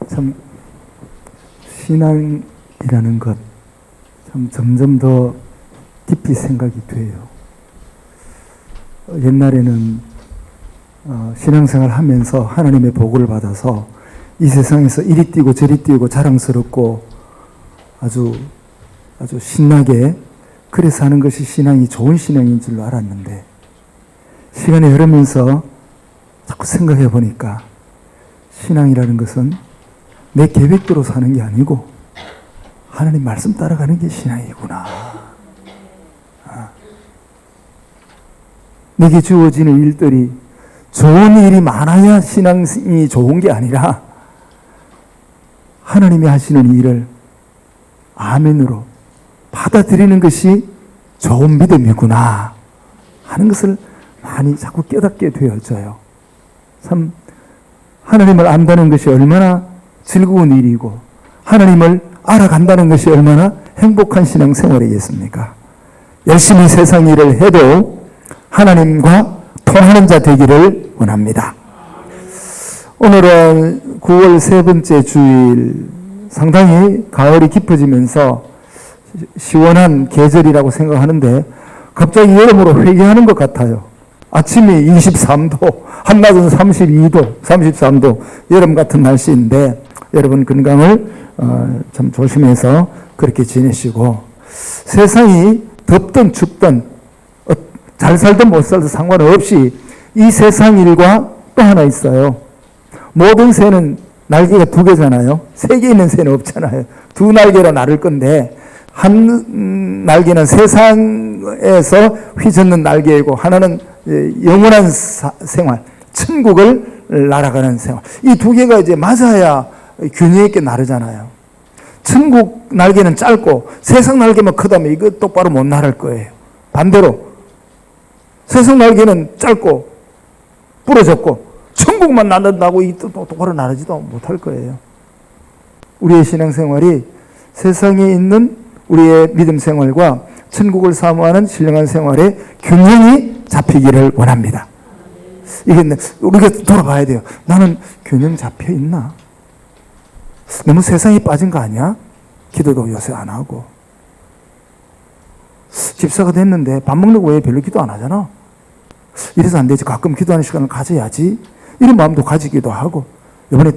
참 신앙이라는 것 참 점점 더 깊이 생각이 돼요. 옛날에는 신앙생활 하면서 하나님의 보고를 받아서 이 세상에서 이리 뛰고 저리 뛰고 자랑스럽고 아주 신나게 그래서 하는 것이 신앙이 좋은 신앙인 줄로 알았는데, 시간이 흐르면서 자꾸 생각해 보니까 신앙이라는 것은 내 계획대로 사는 게 아니고 하나님 말씀 따라가는 게 신앙이구나. 내게 주어지는 일들이 좋은 일이 많아야 신앙이 좋은 게 아니라 하나님이 하시는 일을 아멘으로 받아들이는 것이 좋은 믿음이구나 하는 것을 많이 자꾸 깨닫게 되어져요. 참 하나님을 안다는 것이 얼마나 즐거운 일이고 하나님을 알아간다는 것이 얼마나 행복한 신앙생활이겠습니까? 열심히 세상 일을 해도 하나님과 통하는 자 되기를 원합니다. 오늘은 9월 세 번째 주일, 상당히 가을이 깊어지면서 시원한 계절이라고 생각하는데 갑자기 여름으로 회귀하는 것 같아요. 아침이 23도, 한낮은 32도, 33도, 여름 같은 날씨인데 여러분 건강을 참 조심해서 그렇게 지내시고, 세상이 덥든 춥든 잘 살든 못 살든 상관없이 이 세상 일과 또 하나 있어요. 모든 새는 날개가 두 개잖아요. 세 개 있는 새는 없잖아요. 두 날개로 나를 건데 한 날개는 세상에서 휘젓는 날개이고 하나는 영원한 생활, 천국을 날아가는 생활. 이 두 개가 이제 맞아야 균형 있게 나르잖아요. 천국 날개는 짧고 세상 날개만 크다면 이거 똑바로 못 나를 거예요. 반대로 세상 날개는 짧고 부러졌고 천국만 나른다고 이 똑바로 나르지도 못할 거예요. 우리의 신앙생활이 세상에 있는 우리의 믿음 생활과 천국을 사모하는 신령한 생활의 균형이 잡히기를 원합니다. 이게 우리가 돌아봐야 돼요. 나는 균형 잡혀 있나? 너무 세상에 빠진 거 아니야? 기도도 요새 안 하고. 집사가 됐는데 밥 먹는 거 왜 별로 기도 안 하잖아? 이래서 안 되지. 가끔 기도하는 시간을 가져야지. 이런 마음도 가지기도 하고. 이번에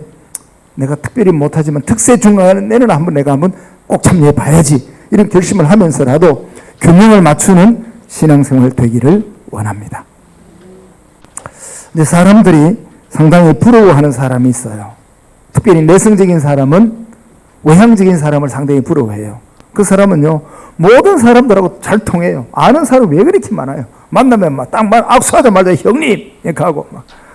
내가 특별히 못하지만 특세 중간에는 내가 한번 꼭 참여해 봐야지. 이런 결심을 하면서라도 균형을 맞추는 신앙생활 되기를 원합니다. 근데 사람들이 상당히 부러워하는 사람이 있어요. 특별히 내성적인 사람은 외향적인 사람을 상당히 부러워해요. 그 사람은요, 모든 사람들하고 잘 통해요. 아는 사람이 왜 그렇게 많아요? 만나면 딱 악수하자마자 형님 이렇게 하고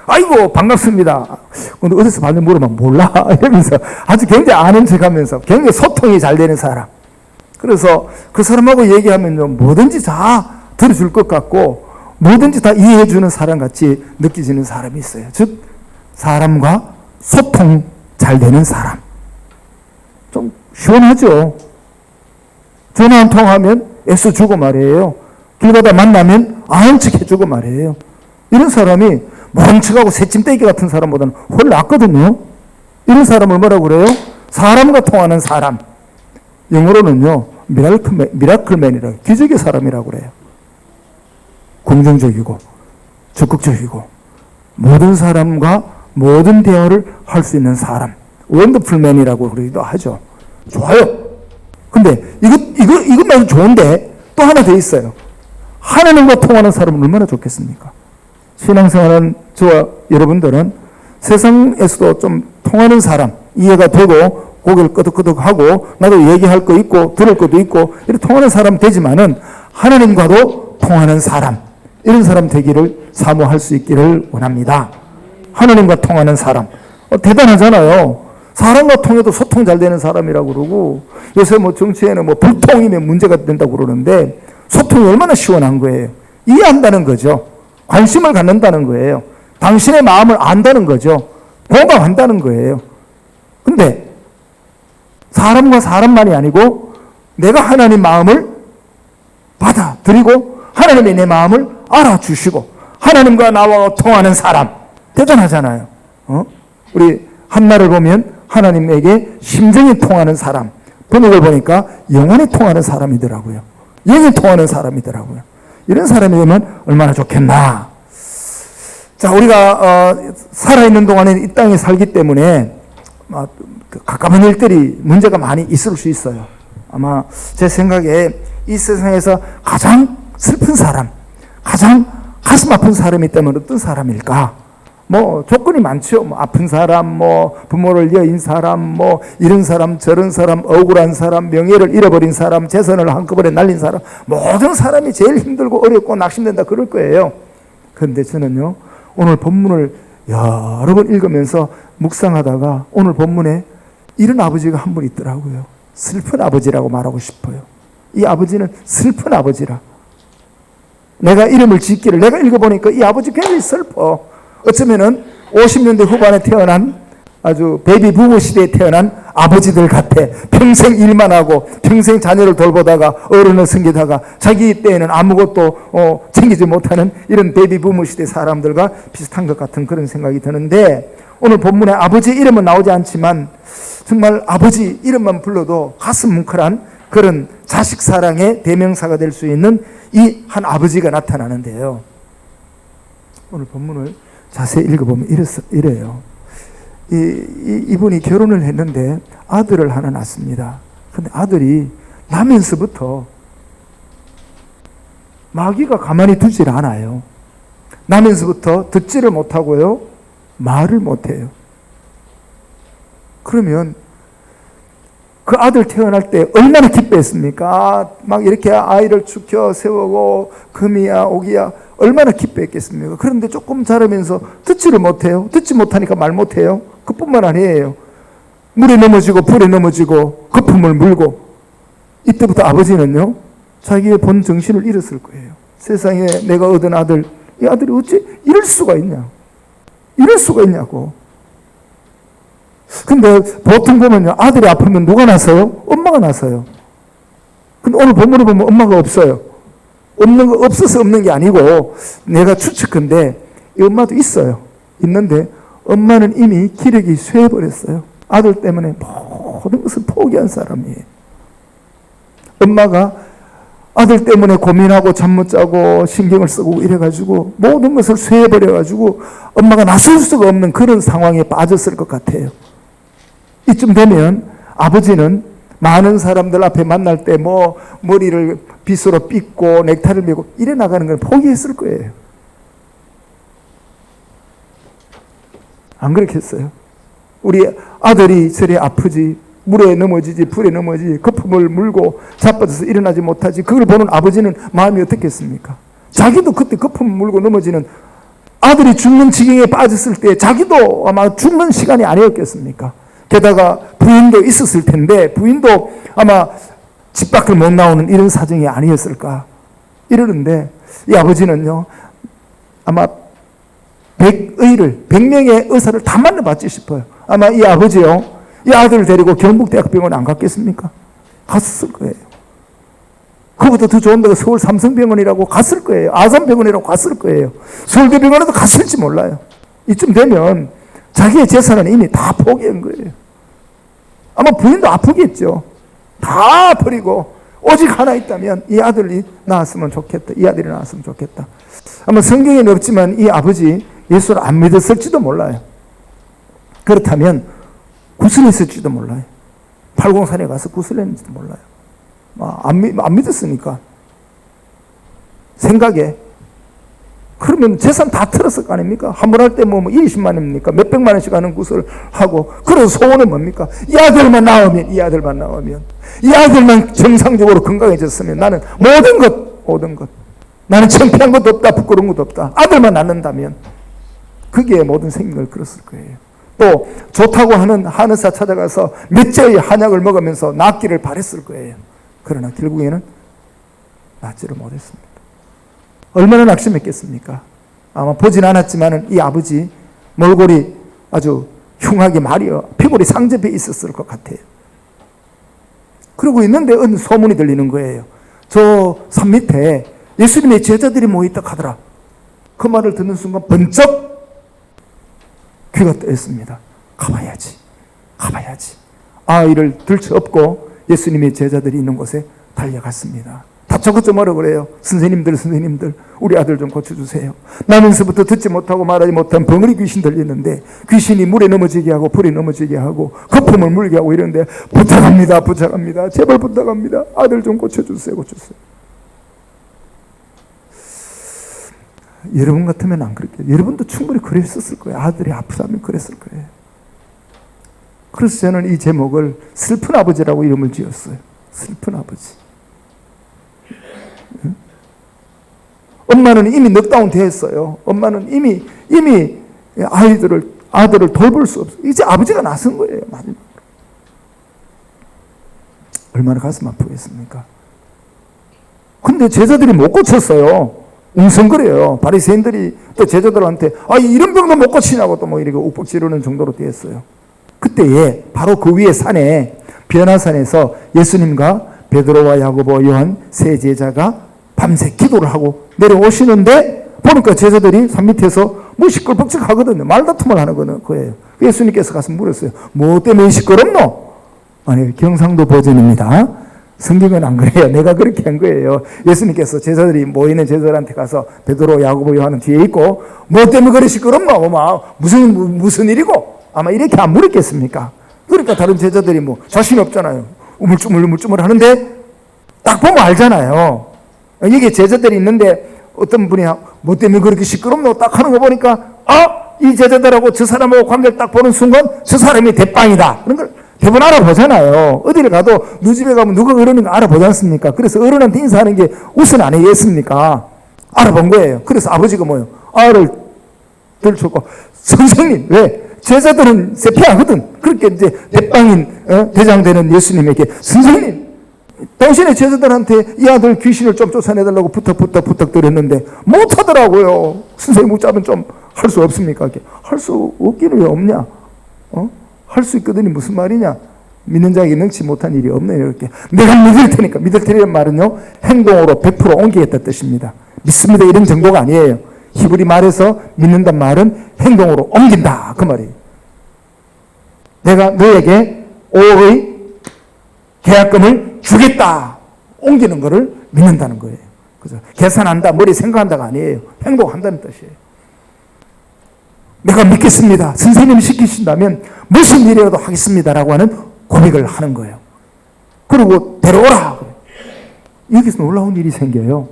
아이고 반갑습니다. 근데 어디서 봤는지 물어보면 몰라 이러면서 아주 굉장히 아는 척하면서 굉장히 소통이 잘 되는 사람. 그래서 그 사람하고 얘기하면요, 뭐든지 다 들어줄 것 같고 뭐든지 다 이해해 주는 사람 같이 느껴지는 사람이 있어요. 즉 사람과 소통 잘 되는 사람. 좀 시원하죠. 전화 한 통하면 애써주고 말이에요. 길 가다 만나면 아는 척 해주고 말이에요. 이런 사람이 모른 척하고 새침대기 같은 사람보다는 훨씬 낫거든요. 이런 사람을 뭐라고 그래요? 사람과 통하는 사람. 영어로는요, 미라클맨이라고, 기적의 사람이라고 그래요. 긍정적이고 적극적이고 모든 사람과 모든 대화를 할 수 있는 사람, 원더풀맨이라고 그러기도 하죠. 좋아요. 근데 이것만 좋은데 또 하나 더 있어요. 하나님과 통하는 사람은 얼마나 좋겠습니까? 신앙생활은 저와 여러분들은 세상에서도 좀 통하는 사람, 이해가 되고 고개를 끄덕끄덕하고 나도 얘기할 거 있고 들을 것도 있고 이렇게 통하는 사람 되지만은 하나님과도 통하는 사람, 이런 사람 되기를 사모할 수 있기를 원합니다. 하나님과 통하는 사람. 대단하잖아요. 사람과 통해도 소통 잘 되는 사람이라고 그러고, 요새 정치에는 불통이면 문제가 된다고 그러는데 소통이 얼마나 시원한 거예요. 이해한다는 거죠. 관심을 갖는다는 거예요. 당신의 마음을 안다는 거죠. 공감한다는 거예요. 근데 사람과 사람만이 아니고 내가 하나님 마음을 받아들이고 하나님이 내 마음을 알아주시고 하나님과 나와 통하는 사람, 대단하잖아요. 우리 한나를 보면 하나님에게 심정이 통하는 사람. 번역을 보니까 영혼이 통하는 사람이더라고요. 영이 통하는 사람이더라고요. 이런 사람이 되면 얼마나 좋겠나. 자, 우리가 살아있는 동안에 이 땅에 살기 때문에 가까운 일들이 문제가 많이 있을 수 있어요. 아마 제 생각에 이 세상에서 가장 슬픈 사람, 가장 가슴 아픈 사람이 있다면 어떤 사람일까? 조건이 많죠. 아픈 사람, 부모를 여인 사람, 이런 사람, 저런 사람, 억울한 사람, 명예를 잃어버린 사람, 재산을 한꺼번에 날린 사람, 모든 사람이 제일 힘들고 어렵고 낙심된다 그럴 거예요. 그런데 저는요, 오늘 본문을 여러 번 읽으면서 묵상하다가 오늘 본문에 이런 아버지가 한 분 있더라고요. 슬픈 아버지라고 말하고 싶어요. 이 아버지는 슬픈 아버지라. 내가 이름을 짓기를 내가 읽어보니까 이 아버지 굉장히 슬퍼. 어쩌면은 50년대 후반에 태어난 아주 베이비 부모 시대에 태어난 아버지들 같아. 평생 일만 하고 평생 자녀를 돌보다가 어른을 섬기다가 자기 때에는 아무것도 챙기지 못하는 이런 베이비 부모 시대 사람들과 비슷한 것 같은 그런 생각이 드는데, 오늘 본문에 아버지 이름은 나오지 않지만 정말 아버지 이름만 불러도 가슴 뭉클한 그런 자식 사랑의 대명사가 될 수 있는 이 한 아버지가 나타나는데요. 오늘 본문을 자세히 읽어보면 이래요. 이분이 결혼을 했는데 아들을 하나 낳습니다. 근데 아들이 나면서부터 마귀가 가만히 두질 않아요. 나면서부터 듣지를 못하고요, 말을 못해요. 그러면 그 아들 태어날 때 얼마나 기뻐했습니까? 막 이렇게 아이를 축혀 세우고 금이야 오기야 얼마나 기뻐했겠습니까? 그런데 조금 자라면서 듣지를 못해요. 듣지 못하니까 말 못해요. 그뿐만 아니에요. 물에 넘어지고 불에 넘어지고 거품을 물고, 이때부터 아버지는요, 자기의 본 정신을 잃었을 거예요. 세상에 내가 얻은 아들, 이 아들이 어찌 이럴 수가 있냐, 이럴 수가 있냐고. 근데 보통 보면요, 아들이 아프면 누가 나서요? 엄마가 나서요. 근데 오늘 본문을 보면 엄마가 없어요. 없어서 없는 게 아니고 내가 추측컨대 이 엄마도 있어요. 있는데 엄마는 이미 기력이 쇠해버렸어요. 아들 때문에 모든 것을 포기한 사람이에요. 엄마가 아들 때문에 고민하고 잠 못 자고 신경을 쓰고 이래가지고 모든 것을 쇠해버려가지고 엄마가 나설 수가 없는 그런 상황에 빠졌을 것 같아요. 이쯤 되면 아버지는 많은 사람들 앞에 만날 때 머리를 빗으로 빗고 넥타이를 메고 이래 나가는 걸 포기했을 거예요. 안 그렇겠어요? 우리 아들이 저리 아프지, 물에 넘어지지, 불에 넘어지지, 거품을 물고 자빠져서 일어나지 못하지, 그걸 보는 아버지는 마음이 어떻겠습니까? 자기도 그때 거품 물고 넘어지는 아들이 죽는 지경에 빠졌을 때 자기도 아마 죽는 시간이 아니었겠습니까? 게다가 부인도 있었을 텐데 부인도 아마 집 밖을 못 나오는 이런 사정이 아니었을까 이러는데, 이 아버지는요, 아마 100명의 의사를 다 만나봤지 싶어요. 아마 이 아버지요, 이 아들을 데리고 경북대학병원에 안 갔겠습니까? 갔을 거예요. 그보다 더 좋은 데가 서울 삼성병원이라고 갔을 거예요. 아산병원이라고 갔을 거예요. 서울대병원에도 갔을지 몰라요. 이쯤 되면 자기의 재산은 이미 다 포기한 거예요. 아마 부인도 아프겠죠. 다 버리고 오직 하나 있다면 이 아들이 나왔으면 좋겠다. 이 아들이 나왔으면 좋겠다. 아마 성경에는 없지만 이 아버지 예수를 안 믿었을지도 몰라요. 그렇다면 구슬했을지도 몰라요. 팔공산에 가서 구슬했는지도 몰라요. 안 믿었으니까. 생각에. 그러면 재산 다 틀었을 거 아닙니까? 한 번 할 때 20만 원입니까? 몇백만 원씩 하는 구슬 하고, 그래서 소원은 뭡니까? 이 아들만 나오면, 이 아들만 정상적으로 건강해졌으면 나는 모든 것. 나는 창피한 것도 없다, 부끄러운 것도 없다. 아들만 낳는다면. 그게 모든 생각을 걸었을 거예요. 또 좋다고 하는 한의사 찾아가서 몇째의 한약을 먹으면서 낫기를 바랬을 거예요. 그러나 결국에는 낫지를 못했습니다. 얼마나 낙심했겠습니까? 아마 보진 않았지만 이 아버지 몰골이 아주 흉하게 말이여 피골이 상접해 있었을 것 같아요. 그러고 있는데 어느 소문이 들리는 거예요. 저 산 밑에 예수님의 제자들이 모여있다 하더라. 그 말을 듣는 순간 번쩍 귀가 떠있습니다. 가봐야지. 가봐야지. 아이를 들쳐업고 예수님의 제자들이 있는 곳에 달려갔습니다. 다짜고짜 뭐라 그래요? 선생님들 우리 아들 좀 고쳐주세요. 나면서부터 듣지 못하고 말하지 못한 벙어리 귀신 들리는데 귀신이 물에 넘어지게 하고 불에 넘어지게 하고 거품을 물게 하고 이러는데 부탁합니다. 제발 부탁합니다. 아들 좀 고쳐주세요. 여러분 같으면 안 그랬겠어요. 여러분도 충분히 그랬었을 거예요. 아들이 아프다면 그랬을 거예요. 그래서 저는 이 제목을 슬픈 아버지라고 이름을 지었어요. 슬픈 아버지. 엄마는 이미 넉다운 됐어요. 엄마는 이미 아들을 돌볼 수 없어요. 이제 아버지가 나선 거예요. 마지막으로. 얼마나 가슴 아프겠습니까? 근데 제자들이 못 고쳤어요. 웅성거려요. 바리새인들이 또 제자들한테 이런 병도 못 고치냐고 또 뭐 이렇게 욱박 지르는 정도로 되었어요. 그때에 바로 그 위에 산에 변화산에서 예수님과 베드로와 야고보 요한 세 제자가 밤새 기도를 하고 내려오시는데 보니까 제자들이 산 밑에서 뭐 시끌벅적하거든요. 말다툼을 하는 거예요. 예수님께서 가서 물었어요. 뭐 때문에 시끄럽노? 아니, 경상도 버전입니다. 성경은 안 그래요. 내가 그렇게 한 거예요. 예수님께서 제자들이 모이는 제자들한테 가서 베드로, 야고보, 요한은 뒤에 있고 뭐 때문에 그래 시끄럽노? 무슨 일이고? 아마 이렇게 안 물었겠습니까? 그러니까 다른 제자들이 뭐 자신 없잖아요. 우물쭈물 하는데 딱 보면 알잖아요. 여기 제자들이 있는데 어떤 분이 뭐 때문에 그렇게 시끄럽노? 딱 하는 거 보니까 이 제자들하고 저 사람하고 관계를 딱 보는 순간 저 사람이 대빵이다. 그런 걸 대부분 알아보잖아요. 어디를 가도 누구 집에 가면 누가 그러는가 알아보지 않습니까? 그래서 어른한테 인사하는 게 우선 아니겠습니까? 알아본 거예요. 그래서 아버지가 뭐예요? 아를 들쳤고 선생님 왜? 제자들은 세피하거든. 그렇게 이제 대빵인 대장되는 예수님에게 선생님 당신의 제자들한테 이 아들 귀신을 좀 쫓아내달라고 부탁드렸는데 못하더라고요. 선생님 붙잡으면 좀 할 수 없습니까? 할 수 없기는 왜 없냐? 할 수 있거든요. 무슨 말이냐? 믿는 자에게 능치 못한 일이 없네. 이렇게 내가 믿을 테니까. 믿을 테니까 말은요 행동으로 100% 옮기겠다 뜻입니다. 믿습니다 이런 정도가 아니에요. 히브리 말에서 믿는단 말은 행동으로 옮긴다 그 말이에요. 내가 너에게 5억의 계약금을 주겠다 옮기는 거를 믿는다는 거예요. 그죠? 계산한다 머리 생각한다가 아니에요. 행동한다는 뜻이에요. 내가 믿겠습니다. 선생님이 시키신다면 무슨 일이라도 하겠습니다라고 하는 고백을 하는 거예요. 그리고 데려오라. 여기서 놀라운 일이 생겨요.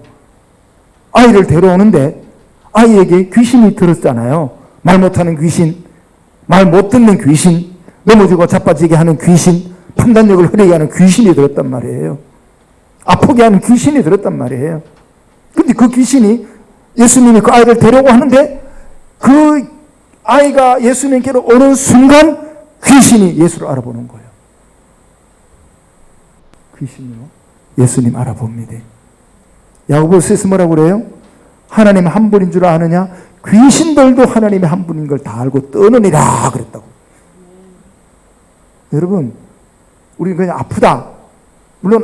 아이를 데려오는데 아이에게 귀신이 들었잖아요. 말 못하는 귀신, 말 못 듣는 귀신, 넘어지고 자빠지게 하는 귀신, 판단력을 흐리게 하는 귀신이 들었단 말이에요. 아프게 하는 귀신이 들었단 말이에요. 근데 그 귀신이 예수님이 그 아이를 데려오고 하는데 그 아이가 예수님께로 오는 순간 귀신이 예수를 알아보는 거예요. 귀신이요? 예수님 알아봅니다. 야고보서에서 뭐라고 그래요? 하나님 한 분인 줄 아느냐? 귀신들도 하나님의 한 분인 걸 다 알고 떠느니라 그랬다고. 여러분, 우리는 그냥 아프다. 물론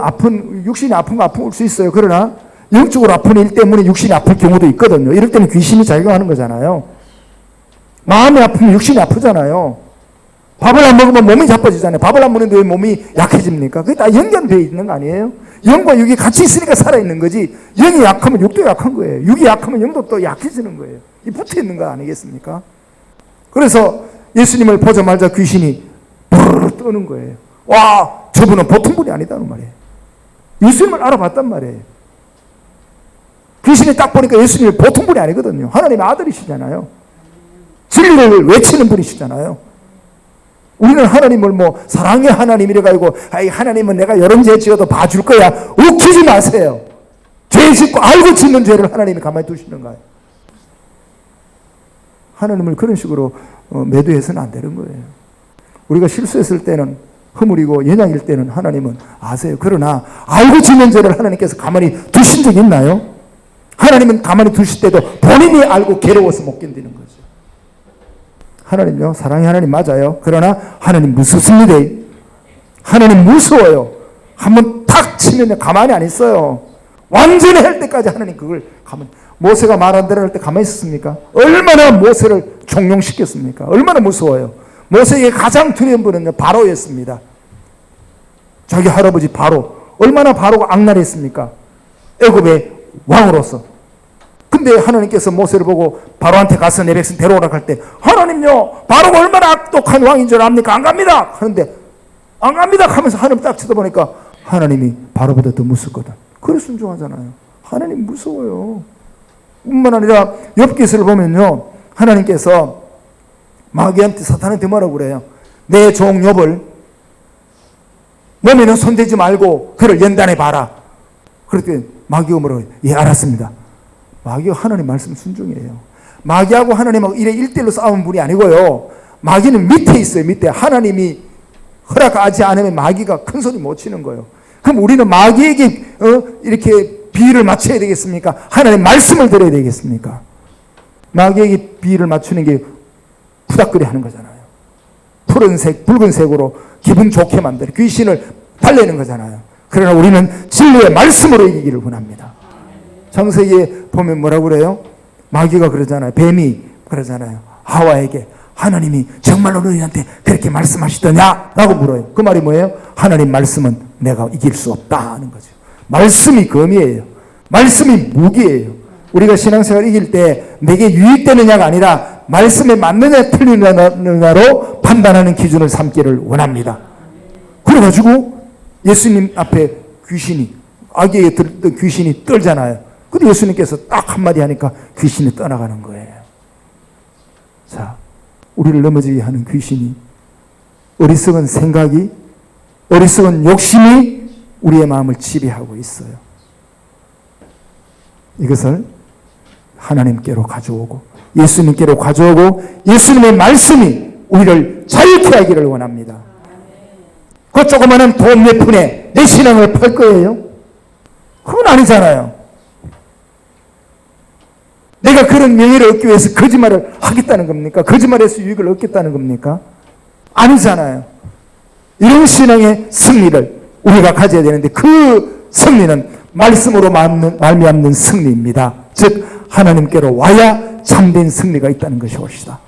육신이 아픈 거 아플 수 있어요. 그러나 영적으로 아픈 일 때문에 육신이 아플 경우도 있거든요. 이럴 때는 귀신이 작용하는 거잖아요. 마음이 아프면 육신이 아프잖아요. 밥을 안 먹으면 몸이 자빠지잖아요. 밥을 안 먹는데 왜 몸이 약해집니까? 그게 다 연결되어 있는 거 아니에요? 영과 육이 같이 있으니까 살아있는 거지. 영이 약하면 육도 약한 거예요. 육이 약하면 영도 또 약해지는 거예요. 이 붙어 있는 거 아니겠습니까? 그래서 예수님을 보자마자 귀신이 부르르 떠는 거예요. 와, 저분은 보통 분이 아니다는 말이에요. 예수님을 알아봤단 말이에요. 귀신이 딱 보니까 예수님이 보통 분이 아니거든요. 하나님의 아들이시잖아요. 진리를 외치는 분이시잖아요. 우리는 하나님을 뭐 사랑의 하나님 이래가지고 하나님은 내가 이런 죄 지어도 봐줄 거야. 웃기지 마세요. 죄 짓고 알고 짓는 죄를 하나님이 가만히 두시는가요? 하나님을 그런 식으로 매도해서는 안 되는 거예요. 우리가 실수했을 때는 허물이고 연약일 때는 하나님은 아세요. 그러나 알고 짓는 죄를 하나님께서 가만히 두신 적이 있나요? 하나님은 가만히 두실 때도 본인이 알고 괴로워서 못 견디는 거죠. 하나님요, 사랑의 하나님 맞아요. 그러나 하나님 무섭습니다. 하나님 무서워요. 한번 탁 치면 가만히 안 있어요. 완전히 할 때까지 하나님 그걸 가만히. 모세가 말 안 들을 때 가만히 있었습니까? 얼마나 모세를 종용시켰습니까? 얼마나 무서워요. 모세에게 가장 두려운 분은요, 바로였습니다. 자기 할아버지 바로. 얼마나 바로가 악랄했습니까? 애굽의 왕으로서. 근데 하나님께서 모세를 보고 바로한테 가서 내 백성 데려오라 할 때, 하나님요, 바로가 얼마나 악독한 왕인 줄 압니까? 안 갑니다! 하는데, 안 갑니다! 하면서 하나님 딱 쳐다보니까 하나님이 바로보다 더 무섭거든. 그래 순종하잖아요. 하나님 무서워요. 뿐만 아니라 욥기서를 보면요, 하나님께서 마귀한테, 사탄한테 뭐라고 그래요? 내 종 욥을 몸에는 손대지 말고 그를 연단해 봐라. 그랬더니 마귀가 뭐라고 해요? 예, 알았습니다. 마귀가 하나님 말씀 순종이에요. 마귀하고 하나님하고 이래 1대1로 싸우는 분이 아니고요, 마귀는 밑에 있어요. 밑에. 하나님이 허락하지 않으면 마귀가 큰 소리 못 치는 거예요. 그럼 우리는 마귀에게 이렇게 비유를 맞춰야 되겠습니까? 하나님 말씀을 들어야 되겠습니까? 마귀에게 비유를 맞추는 게 부닥거리 하는 거잖아요. 푸른색, 붉은색으로 기분 좋게 만드는, 귀신을 달래는 거잖아요. 그러나 우리는 진리의 말씀으로 이기기를 원합니다. 창세기에 보면 뭐라고 그래요? 마귀가 그러잖아요. 뱀이 그러잖아요. 하와에게 하나님이 정말로 너희한테 그렇게 말씀하시더냐? 라고 물어요. 그 말이 뭐예요? 하나님 말씀은 내가 이길 수 없다 하는 거죠. 말씀이 검이에요. 말씀이 무기예요. 우리가 신앙생활 이길 때 내게 유익되느냐가 아니라 말씀에 맞느냐 틀리느냐로 판단하는 기준을 삼기를 원합니다. 그래가지고 예수님 앞에 귀신이, 아기에게 들던 귀신이 떨잖아요. 근데 예수님께서 딱 한마디 하니까 귀신이 떠나가는 거예요. 자, 우리를 넘어지게 하는 귀신이, 어리석은 생각이, 어리석은 욕심이 우리의 마음을 지배하고 있어요. 이것을 하나님께로 가져오고 예수님께로 가져오고 예수님의 말씀이 우리를 자유케 하기를 원합니다. 그 조그마한 돈 몇 푼에 내 신앙을 팔 거예요? 그건 아니잖아요. 내가 그런 명예를 얻기 위해서 거짓말을 하겠다는 겁니까? 거짓말에서 유익을 얻겠다는 겁니까? 아니잖아요. 이런 신앙의 승리를 우리가 가져야 되는데, 그 승리는 말씀으로 말미암는 승리입니다. 즉 하나님께로 와야 참된 승리가 있다는 것이옵시다.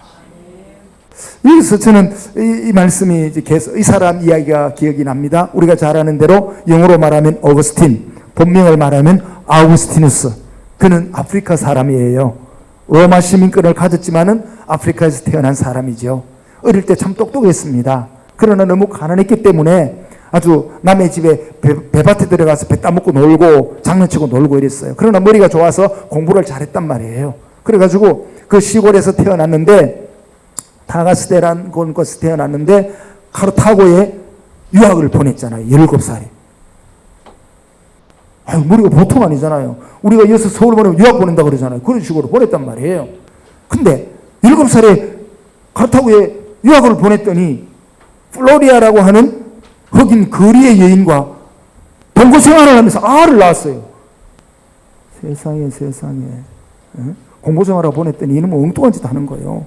여기서 저는 이 말씀이 이제 계속 이 사람 이야기가 기억이 납니다. 우리가 잘 아는 대로 영어로 말하면 어거스틴, 본명을 말하면 아우구스티누스. 그는 아프리카 사람이에요. 로마 시민권을 가졌지만은 아프리카에서 태어난 사람이죠. 어릴 때 참 똑똑했습니다. 그러나 너무 가난했기 때문에 아주 남의 집에 배밭에 들어가서 배 따먹고 놀고 장난치고 놀고 이랬어요. 그러나 머리가 좋아서 공부를 잘했단 말이에요. 그래가지고 그 시골에서 태어났는데, 타가스테란 곳에서 태어났는데 카르타고에 유학을 보냈잖아요. 17살에. 아유, 머리가 보통 아니잖아요. 우리가 여기서 서울 보내면 유학 보낸다고 그러잖아요. 그런 식으로 보냈단 말이에요. 근데 17살에 카르타고에 유학을 보냈더니 플로리아라고 하는 흑인 거리의 여인과 동거 생활을 하면서 아를 낳았어요. 세상에. 공부 생활을 보냈더니 이놈은 엉뚱한 짓 하는 거예요.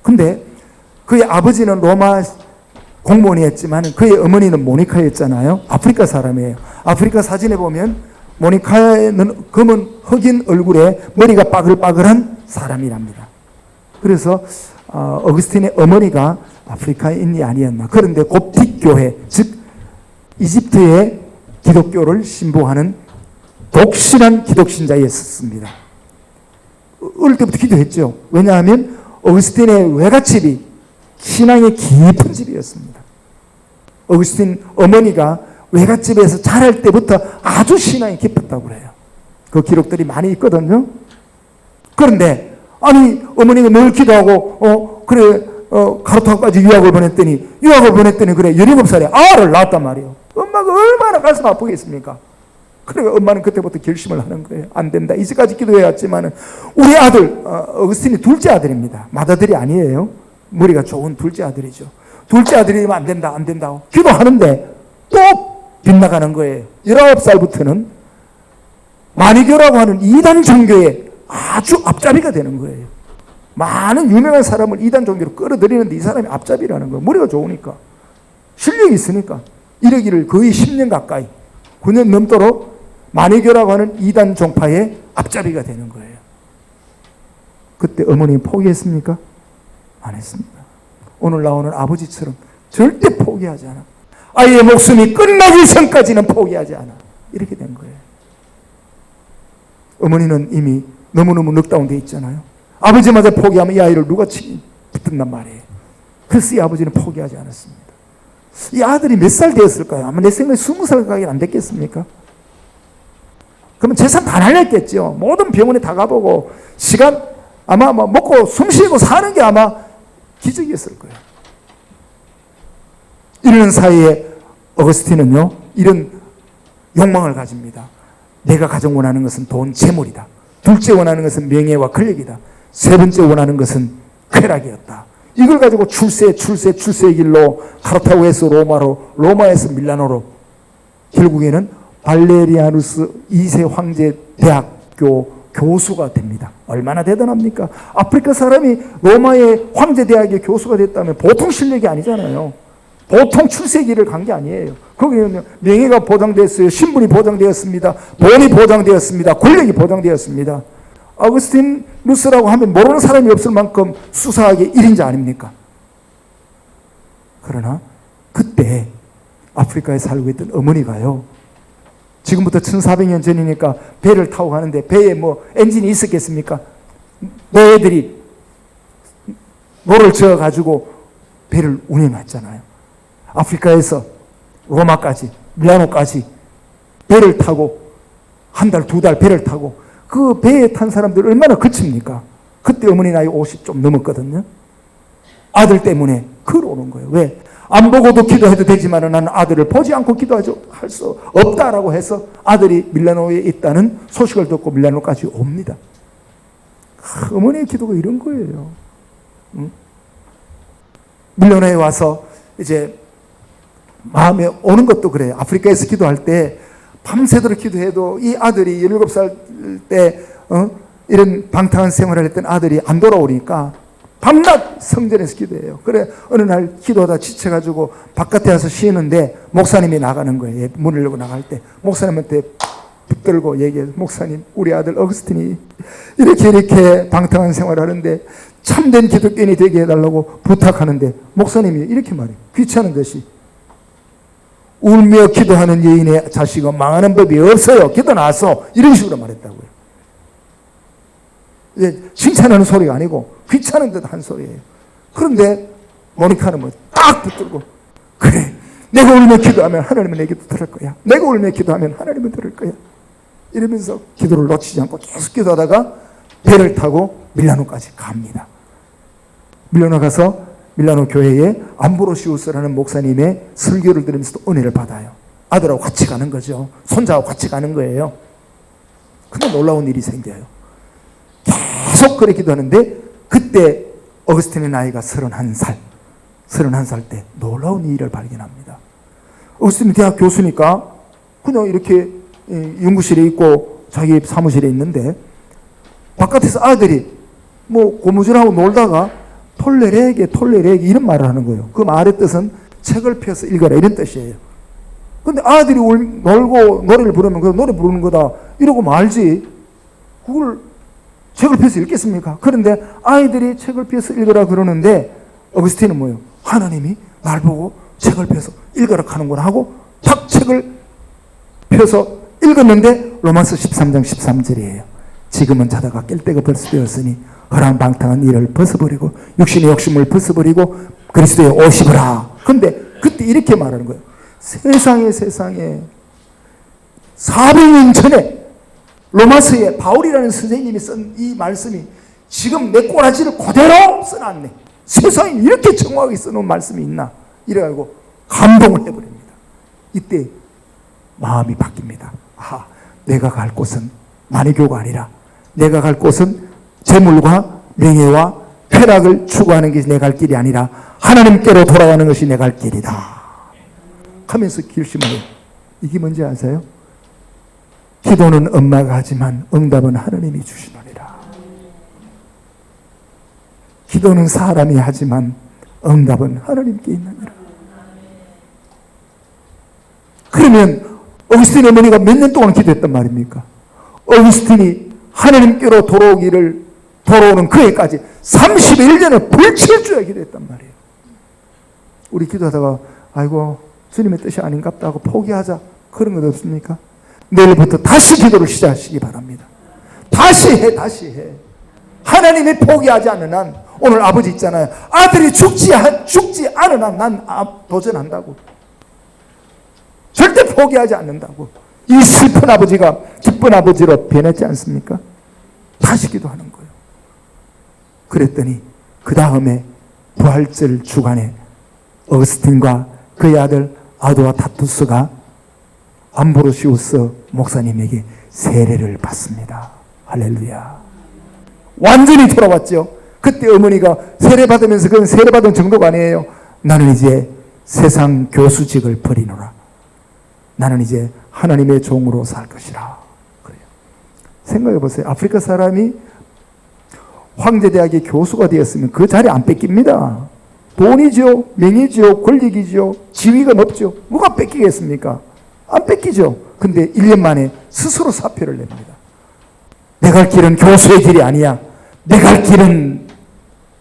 근데 그의 아버지는 로마 공무원이었지만 그의 어머니는 모니카였잖아요. 아프리카 사람이에요. 아프리카 사진에 보면 모니카는 검은 흑인 얼굴에 머리가 빠글빠글한 사람이랍니다. 그래서 어거스틴의 어머니가 아프리카인이 아니었나. 그런데 곱틱 교회, 즉 이집트의 기독교를 신봉하는 독실한 기독신자였습니다. 어릴 때부터 기도했죠. 왜냐하면 어거스틴의 외갓집이 신앙의 깊은 집이었습니다. 어거스틴 어머니가 외갓집에서 자랄 때부터 아주 신앙이 깊었다고 그래요. 그 기록들이 많이 있거든요. 그런데 아니 어머니가 늘 기도하고 카르타고까지 유학을 보냈더니 그래 17살에 아를 낳았단 말이에요. 엄마가 얼마나 가슴 아프겠습니까? 그러니까 엄마는 그때부터 결심을 하는 거예요. 안 된다. 이제까지 기도해왔지만 우리 아들 어거스틴이 둘째 아들입니다. 맏아들이 아니에요. 머리가 좋은 둘째 아들이죠. 둘째 아들이면 안 된다고 기도하는데 또 빗나가는 거예요. 19살부터는 마니교라고 하는 이단 종교에 아주 앞잡이가 되는 거예요. 많은 유명한 사람을 이단 종교로 끌어들이는데 이 사람이 앞잡이라는 거예요. 머리가 좋으니까, 실력이 있으니까. 이러기를 거의 10년 가까이, 9년 넘도록 마니교라고 하는 이단 종파의 앞잡이가 되는 거예요. 그때 어머님이 포기했습니까? 안 했습니다. 오늘 나오는 아버지처럼 절대 포기하지 않아. 아이의 목숨이 끝나기 전까지는 포기하지 않아. 이렇게 된 거예요. 어머니는 이미 너무너무 넉다운돼 있잖아요. 아버지마저 포기하면 이 아이를 누가 붙든단 말이에요. 그래서 이 아버지는 포기하지 않았습니다. 이 아들이 몇 살 되었을까요? 아마 내 생각에 20살 가까이 안 됐겠습니까? 그러면 재산 다 날렸겠죠. 모든 병원에 다 가보고 시간 아마 먹고 숨 쉬고 사는 게 아마 기적이었을 거예요. 이러는 사이에 어거스틴은요, 이런 욕망을 가집니다. 내가 가장 원하는 것은 돈, 재물이다. 둘째 원하는 것은 명예와 권력이다. 세 번째 원하는 것은 쾌락이었다. 이걸 가지고 출세의 길로 카르타고에서 로마로, 로마에서 밀라노로, 결국에는 발레리아누스 2세 황제 대학교 교수가 됩니다. 얼마나 대단합니까? 아프리카 사람이 로마의 황제 대학의 교수가 됐다면 보통 실력이 아니잖아요. 보통 출세의 길을 간 게 아니에요. 거기는 명예가 보장됐어요. 신분이 보장되었습니다. 돈이 보장되었습니다. 권력이 보장되었습니다. 아우구스티누스라고 하면 모르는 사람이 없을 만큼 수사하기 1인자 아닙니까? 그러나 그때 아프리카에 살고 있던 어머니가요, 지금부터 1400년 전이니까 배를 타고 가는데 배에 뭐 엔진이 있었겠습니까? 노예들이 노를 저어가지고 배를 운행했잖아요. 아프리카에서 로마까지, 밀라노까지 배를 타고 한 달, 두 달 배를 타고 그 배에 탄 사람들 얼마나 거칩니까? 그때 어머니 나이 50 좀 넘었거든요. 아들 때문에 걸어오는 거예요. 왜? 안 보고도 기도해도 되지만 나는 아들을 보지 않고 기도할 수 없다라고 해서 아들이 밀라노에 있다는 소식을 듣고 밀라노까지 옵니다. 어머니의 기도가 이런 거예요. 응? 밀라노에 와서 이제 마음에 오는 것도 그래요. 아프리카에서 기도할 때 밤새도록 기도해도 이 아들이 17살 때 이런 방탕한 생활을 했던 아들이 안 돌아오니까 밤낮 성전에서 기도해요. 그래 어느 날 기도하다 지쳐가지고 바깥에 와서 쉬는데 목사님이 나가는 거예요. 문을 열고 나갈 때 목사님한테 붙들고 얘기해요. 목사님, 우리 아들 어거스틴이 이렇게 방탕한 생활을 하는데 참된 기독교인이 되게 해달라고 부탁하는데 목사님이 이렇게 말해요. 귀찮은 듯이 울며 기도하는 여인의 자식은 망하는 법이 없어요. 기도 나서 이런 식으로 말했다고요. 이제 칭찬하는 소리가 아니고 귀찮은 듯 한 소리예요. 그런데 모니카는 뭐 딱 붙들고 그래, 내가 울며 기도하면 하나님은 내 기도 들을 거야. 내가 울며 기도하면 하나님은 들을 거야. 이러면서 기도를 놓치지 않고 계속 기도하다가 배를 타고 밀라노까지 갑니다. 밀라노 가서 밀라노 교회에 암브로시우스라는 목사님의 설교를 들으면서도 은혜를 받아요. 아들하고 같이 가는 거죠. 손자하고 같이 가는 거예요. 근데 놀라운 일이 생겨요. 계속 그래 기도하는데 그때 어거스틴의 나이가 31살 때 놀라운 일을 발견합니다. 어거스틴이 대학 교수니까 그냥 이렇게 연구실에 있고 자기 사무실에 있는데 바깥에서 아들이 뭐 고무줄하고 놀다가 톨레레게 이런 말을 하는 거예요. 그 말의 뜻은 책을 펴서 읽어라 이런 뜻이에요. 근데 아들이 놀고 노래를 부르면 그 노래 부르는 거다 이러고 말지 그걸 책을 펴서 읽겠습니까? 그런데 아이들이 책을 펴서 읽어라 그러는데 어거스틴은 뭐예요? 하나님이 날 보고 책을 펴서 읽어라 하는구나 하고 탁 책을 펴서 읽었는데 로마서 13장 13절이에요. 지금은 자다가 깰 때가 벌써 되었으니 허랑방탕한 일을 벗어버리고 육신의 욕심을 벗어버리고 그리스도에 오시거라. 근데 그때 이렇게 말하는 거예요. 세상에 400년 전에 로마서에 바울이라는 선생님이 쓴 이 말씀이 지금 내 꼬라지를 그대로 써놨네. 세상에 이렇게 정확하게 써놓은 말씀이 있나 이래가지고 감동을 해버립니다. 이때 마음이 바뀝니다. 아, 내가 갈 곳은 만이교가 아니라 내가 갈 곳은 재물과 명예와 쾌락을 추구하는 것이 내 갈 길이 아니라 하나님께로 돌아가는 것이 내 갈 길이다 하면서 결심해요. 이게 뭔지 아세요? 기도는 엄마가 하지만 응답은 하나님이 주시노니라. 기도는 사람이 하지만 응답은 하나님께 있느니라. 그러면 어거스틴 어머니가 몇 년 동안 기도했단 말입니까? 어거스틴이 하나님께로 돌아오는 그 해까지 31년을 불철주야 기도했단 말이에요. 우리 기도하다가 아이고 주님의 뜻이 아닌갑다 하고 포기하자, 그런 것 없습니까? 내일부터 다시 기도를 시작하시기 바랍니다. 다시 해. 하나님이 포기하지 않는 한, 오늘 아버지 있잖아요. 아들이 죽지 않은 한 난 도전한다고. 절대 포기하지 않는다고. 이 슬픈 아버지가 기쁜 아버지로 변했지 않습니까? 다시 기도하는 거예요. 그랬더니 그 다음에 부활절 주간에 어거스틴과 그의 아들 아두아타투스가 암브로시우스 목사님에게 세례를 받습니다. 할렐루야. 완전히 돌아왔죠. 그때 어머니가 세례받으면서, 그건 세례받은 정도가 아니에요. 나는 이제 세상 교수직을 버리노라. 나는 이제 하나님의 종으로 살 것이라. 그래요. 생각해 보세요. 아프리카 사람이 황제대학의 교수가 되었으면 그 자리 안 뺏깁니다. 돈이죠, 명예죠, 권력이죠, 지위가 높죠. 누가 뺏기겠습니까? 안 뺏기죠. 근데 1년 만에 스스로 사표를 냅니다. 내 갈 길은 교수의 길이 아니야. 내 갈 길은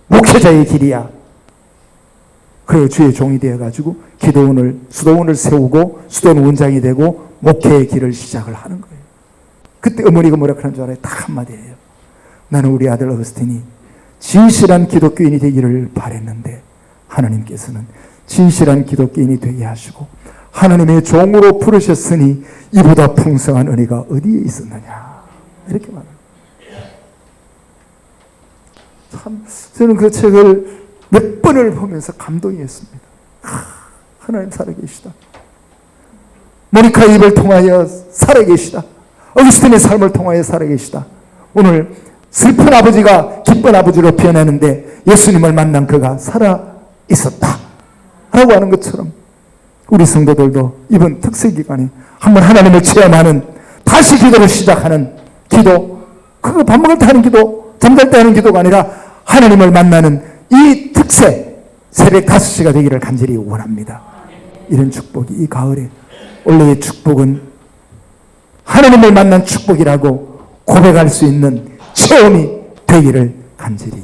목회자의 길이야. 그래서 주의 종이 되어가지고 수도원을 세우고 수도원 원장이 되고 목회의 길을 시작을 하는 거예요. 그때 어머니가 뭐라 그러는 줄 알아요? 딱 한마디예요. 나는 우리 아들 어거스틴이 진실한 기독교인이 되기를 바랬는데 하나님께서는 진실한 기독교인이 되게 하시고 하나님의 종으로 부르셨으니 이보다 풍성한 은혜가 어디에 있었느냐. 이렇게 말합니다. 참, 저는 그 책을 몇 번을 보면서 감동이었습니다. 하나님 살아계시다. 모니카 입을 통하여 살아계시다. 어거스틴의 삶을 통하여 살아계시다. 오늘 슬픈 아버지가 기쁜 아버지로 변하는데 예수님을 만난 그가 살아있었다 라고 하는 것처럼 우리 성도들도 이번 특세기간에 한번 하나님을 체험하는, 다시 기도를 시작하는 기도, 그거 밥 먹을 때 하는 기도, 잠잘 때 하는 기도가 아니라 하나님을 만나는 이 특세, 새벽 5시가 되기를 간절히 원합니다. 이런 축복이 이 가을에, 원래의 축복은 하나님을 만난 축복이라고 고백할 수 있는 체험이 되기를 간절히